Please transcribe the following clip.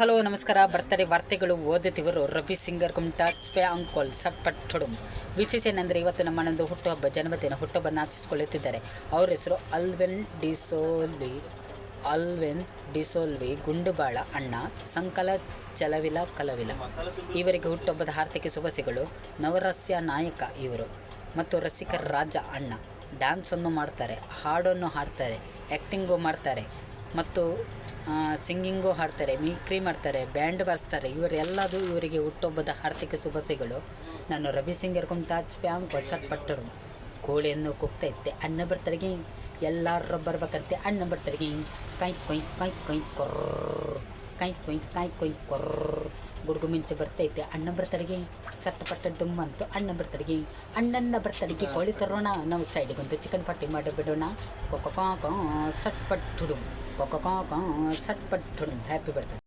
Hello ನಮಸ್ಕಾರ. Birthday ವಾರ್ತೆಗಳು ಓದುತ್ತಿವರು Ravi singer ಕುಮಟಾಕ್ಸ್ pay ಅಂಕೋಲ್ ಸಟ್ಪಟ್ ಹುಡುಂ. ವಿಶೇಷ ಏನಂದರೆ ಇವತ್ತು ನಮ್ಮ ಅಣ್ಣಂದು ಹುಟ್ಟುಹಬ್ಬ ಹುಟ್ಟುಹಬ್ಬನ ಆಚರಿಸಿಕೊಳ್ಳುತ್ತಿದ್ದಾರೆ. ಅವ್ರ ಹೆಸರು ಅಲ್ವೆನ್ ಡಿಸೋಲ್ವಿ ಗುಂಡುಬಾಳ ಅಣ್ಣ ಸಂಕಲ ಚಲವಿಲ ಕಲವಿಲ. ಇವರಿಗೆ ಹುಟ್ಟುಹಬ್ಬದ ಆರ್ಥಿಕ ಶುಭಾಶಯಗಳು. ನವರಸ್ಯ ನಾಯಕ ಇವರು ಮತ್ತು ರಸಿಕರ ರಾಜ ಅಣ್ಣ. ಡ್ಯಾನ್ಸನ್ನು ಮಾಡ್ತಾರೆ, ಹಾಡನ್ನು ಹಾಡ್ತಾರೆ, ಆ್ಯಕ್ಟಿಂಗು ಮಾಡ್ತಾರೆ ಮತ್ತು ಸಿಂಗಿಂಗು ಹಾಡ್ತಾರೆ, ಮಿಕ್ರಿ ಮಾಡ್ತಾರೆ, ಬ್ಯಾಂಡ್ ಬಾರಿಸ್ತಾರೆ. ಇವರೆಲ್ಲದು ಇವರಿಗೆ ಹುಟ್ಟುಹಬ್ಬದ ಆರ್ಥಿಕ ಶುಭಾಶಯಗಳು. ನಾನು ರವಿ ಸಿಂಗರ್ ಕುಮಟಾಚ್ ಪ್ಯಾಂಕ್ ಸಟ್ಪಟ್ಟರು. ಕೋಳಿಯನ್ನು ಕೂಗ್ತೈತೆ ಅಣ್ಣ ಬರ್ತಡೆಗೆ, ಎಲ್ಲರೂ ಬರ್ಬೇಕಂತೆ ಅಣ್ಣ ಬರ್ತಡೆಗೆ. ಕೈ ಕೊಯ್ ಕೈ ಕೊಯ್ ಕೊರ್ರ, ಕೈ ಕೊಯ್ ಕೈ ಕೊಯ್ ಕೊರ್ರ. ಗುಡುಗು ಮಿಂಚು ಬರ್ತೈತೆ ಅಣ್ಣ ಬರ್ತಡೆಗೆ, ಸಟ್ಪಟ್ಟ ಡುಮ್ ಅಂತು ಅಣ್ಣ ಬರ್ತಡೆಗೆ. ಅಣ್ಣನ ಬರ್ತಡೆಗೆ ಕೋಳಿ ತರೋಣ, ನಾವು ಸೈಡಿಗೊಂದು ಚಿಕನ್ ಪಾರ್ಟಿ ಮಾಡಿಬಿಡೋಣ. ಕೊಕ್ಕ ಸಟ್ಪಟ್ ಹುಡುಂ, ಕೊಕ್ಕ ಸಟ್ಪಟ್ ಹುಡುಂ. Happy birthday.